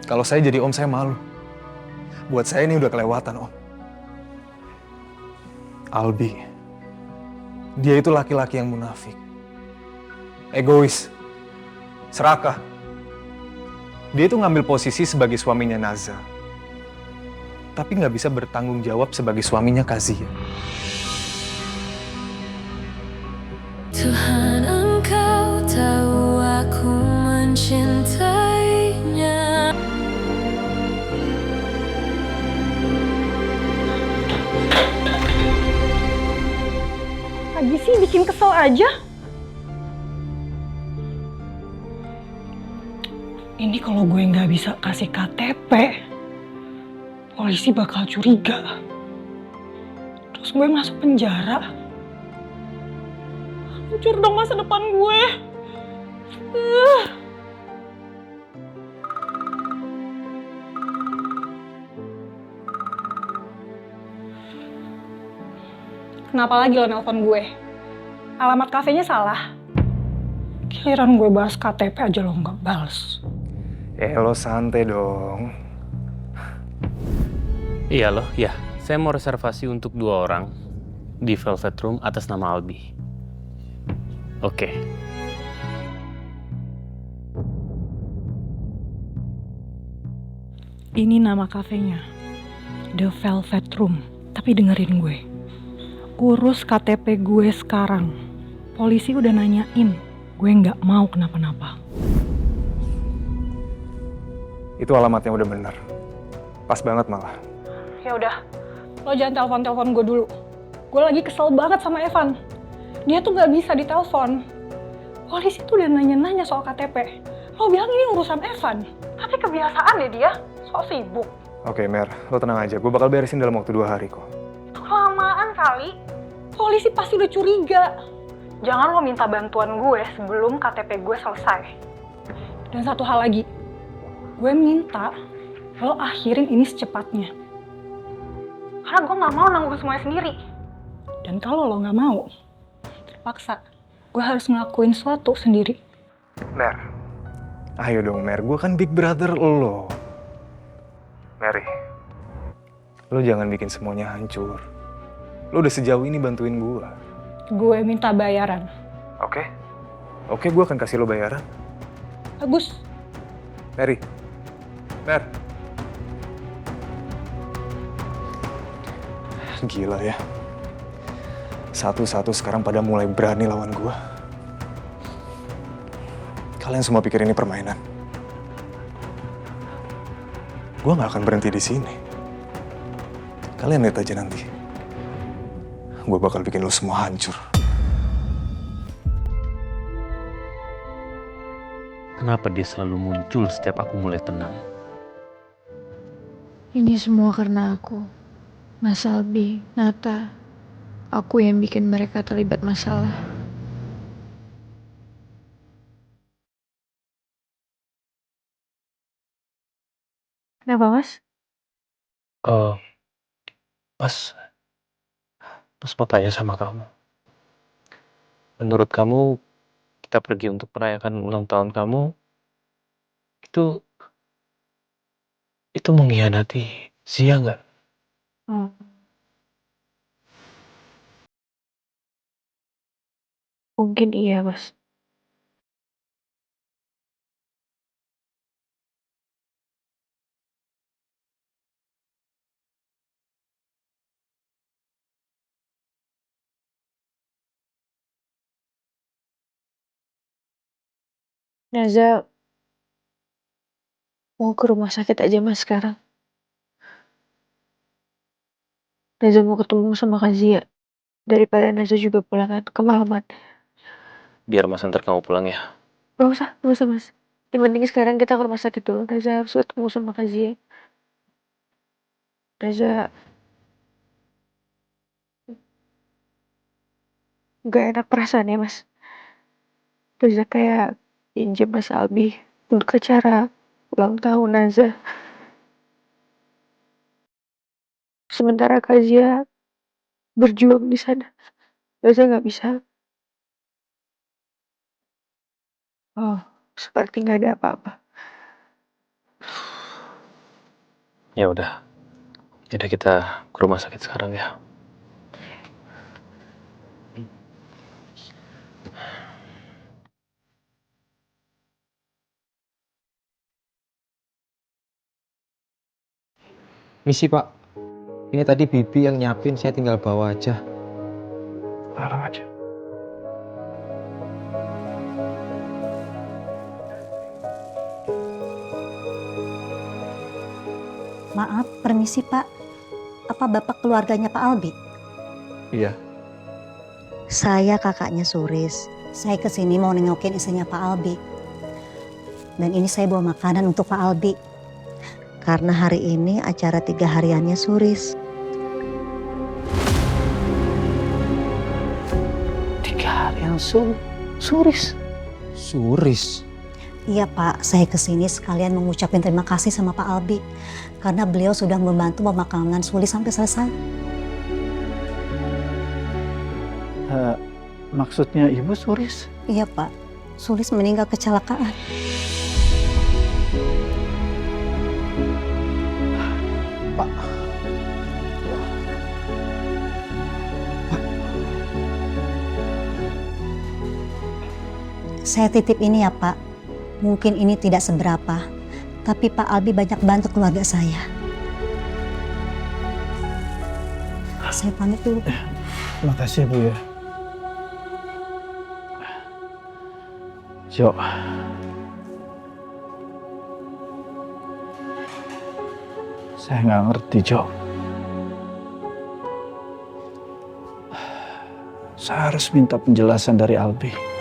Kalau saya jadi om, saya malu. Buat saya ini udah kelewatan, om. Albi, dia itu laki-laki yang munafik. Egois. Serakah. Dia itu ngambil posisi sebagai suaminya Naza. Tapi nggak bisa bertanggung jawab sebagai suaminya Kazia. Tuhan, Engkau tahu aku mencintainya. Lagi sih bikin kesel aja. Ini kalau gue nggak bisa kasih KTP, polisi bakal curiga. Terus gue masuk penjara. Hancur dong masa depan gue. Kenapa lagi lo nelpon gue? Alamat kafenya salah. Giliran gue bahas KTP aja lo nggak bales. Lo santai dong. Iya loh, ya. Saya mau reservasi untuk 2 orang di Velvet Room atas nama Albi. Oke. Ini nama kafenya, The Velvet Room. Tapi dengerin gue. Urus KTP gue sekarang. Polisi udah nanyain. Gue nggak mau kenapa-napa. Itu alamatnya udah bener. Pas banget malah. Ya udah, lo jangan telepon gue dulu. Gue lagi kesel banget sama Evan. Dia tuh nggak bisa ditelepon. Polisi tuh udah nanya-nanya soal KTP. Lo bilang ini urusan Evan. Tapi kebiasaan deh dia, sok sibuk. Oke, Mer. Lo tenang aja. Gue bakal beresin dalam waktu 2 hari kok. Kelamaan kali. Polisi pasti udah curiga. Jangan lo minta bantuan gue sebelum KTP gue selesai. Dan satu hal lagi. Gue minta lo akhirin ini secepatnya. Karena gue gak mau nanggung semuanya sendiri. Dan kalau lo gak mau, terpaksa gue harus ngelakuin sesuatu sendiri. Mer. Ayo dong, Mer. Gue kan big brother lo. Mary. Lo jangan bikin semuanya hancur. Lo udah sejauh ini bantuin gue. Gue minta bayaran. Oke? Oke, gue akan kasih lo bayaran. Bagus. Mary. Mer. Gila ya. Satu-satu sekarang pada mulai berani lawan gue. Kalian semua pikir ini permainan. Gue gak akan berhenti di sini. Kalian lihat aja nanti. Gue bakal bikin lo semua hancur. Kenapa dia selalu muncul setiap aku mulai tenang? Ini semua karena aku, Mas Albi, Nata. Aku yang bikin mereka terlibat masalah. Kenapa, Mas? Oh, Mas, mau tanya sama kamu. Menurut kamu, kita pergi untuk merayakan ulang tahun kamu, itu mengkhianati Zia nggak? Oh, mungkin iya, Mas. Naza mau ke rumah sakit aja, Mas, sekarang. Naza mau ketemu sama Kak Zia. Daripada Naza juga pulang kan kemalaman. Biar Mas antar kamu pulang ya. Gak usah, Mas. Yang penting sekarang kita ke rumah sakit dulu. Naza harus ketemu sama Kak Zia. Naza gak enak perasaan ya, Mas. Naza kayak pinjam Mas Albi untuk acara ulang tahun Naza. Sementara Kak Zia berjuang di sana. Naza nggak bisa. Oh, seperti nggak ada apa-apa. Ya udah. Jadi kita ke rumah sakit sekarang ya. Misi Pak, ini tadi Bibi yang nyiapin, saya tinggal bawa aja. Larang aja. Maaf, permisi Pak. Apa Bapak keluarganya Pak Albi? Iya. Saya kakaknya Suris. Saya kesini mau nengokin istrinya Pak Albi. Dan ini saya bawa makanan untuk Pak Albi. Karena hari ini acara 3 hariannya Suris. 3 harian Suris. Suris? Iya Pak, saya kesini sekalian mengucapkan terima kasih sama Pak Albi. Karena beliau sudah membantu pemakaman Sulis sampai selesai. Maksudnya Ibu Suris? Iya Pak, Sulis meninggal kecelakaan. Saya titip ini ya Pak. Mungkin ini tidak seberapa, tapi Pak Albi banyak bantu keluarga saya. Saya pamit dulu. Terima kasih Bu ya. Jo. Saya nggak ngerti Jo. Saya harus minta penjelasan dari Albi.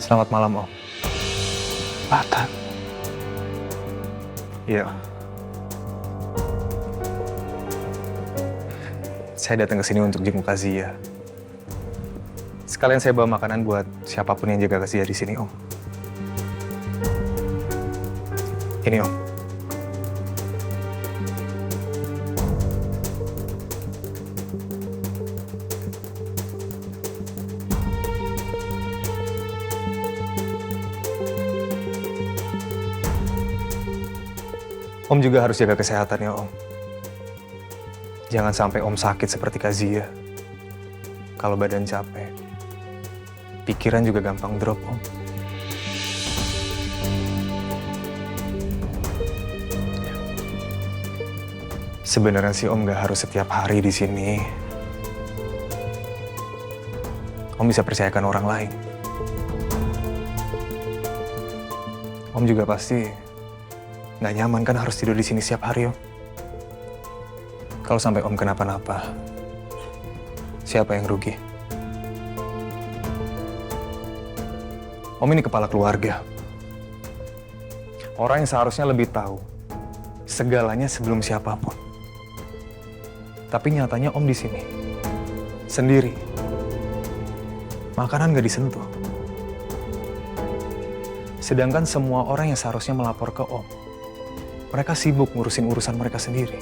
Selamat malam, Om. Batan. Iya. Saya datang ke sini untuk jenguk Kazia. Sekalian saya bawa makanan buat siapapun yang jaga Kazia di sini, Om. Ini, Om. Om juga harus jaga kesehatannya, Om. Jangan sampai Om sakit seperti Kazia. Kalau badan capek, pikiran juga gampang drop, Om. Sebenarnya sih Om nggak harus setiap hari di sini. Om bisa percayakan orang lain. Om juga pasti nggak nyaman kan harus tidur di sini setiap hari, Om. Kalau sampai Om kenapa-napa, siapa yang rugi? Om ini kepala keluarga. Orang yang seharusnya lebih tahu segalanya sebelum siapapun. Tapi nyatanya Om di sini sendiri. Makanan nggak disentuh. Sedangkan semua orang yang seharusnya melapor ke Om, mereka sibuk ngurusin urusan mereka sendiri.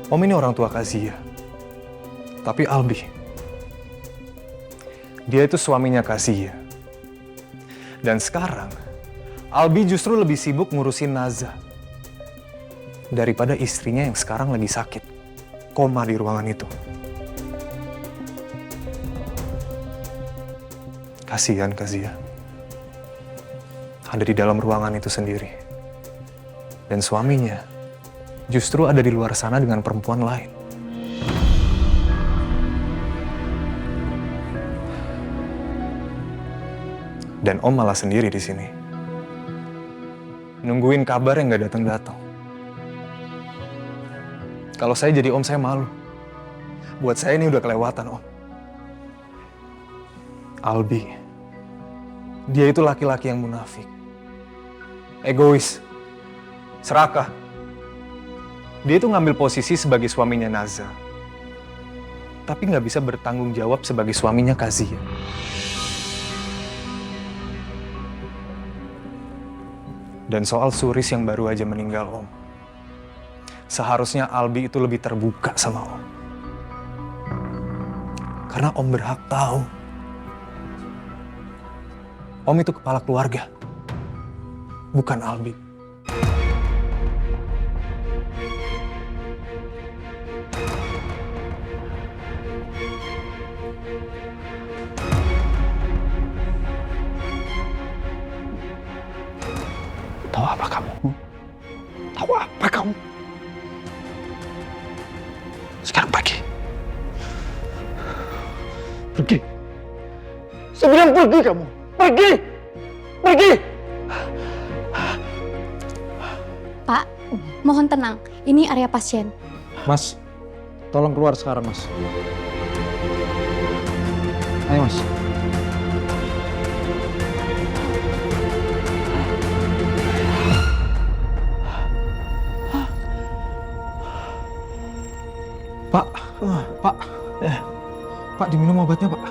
Om ini orang tua Kazia. Tapi Albi, dia itu suaminya Kazia. Dan sekarang, Albi justru lebih sibuk ngurusin Naza daripada istrinya yang sekarang lagi sakit, koma di ruangan itu. Kasihan Kazia. Ada di dalam ruangan itu sendiri. Dan suaminya justru ada di luar sana dengan perempuan lain. Dan Om malah sendiri di sini. Nungguin kabar yang gak datang-datang. Kalau saya jadi Om, saya malu. Buat saya ini udah kelewatan, Om. Albi, dia itu laki-laki yang munafik. Egois, Serakah. Dia itu ngambil posisi sebagai suaminya Naza. Tapi nggak bisa bertanggung jawab sebagai suaminya Kazia. Dan soal Suris yang baru aja meninggal, Om. Seharusnya Albi itu lebih terbuka sama Om. Karena Om berhak tahu. Om itu kepala keluarga. Bukan Albi. Tahu apa kamu? Tahu apa kamu? Sekarang pergi. Pergi. Saya bilang pergi kamu. Pergi. Pergi. Pak, mohon tenang. Ini area pasien. Mas, tolong keluar sekarang, Mas. Ayo, Mas. Pak, Pak, Pak diminum obatnya, Pak.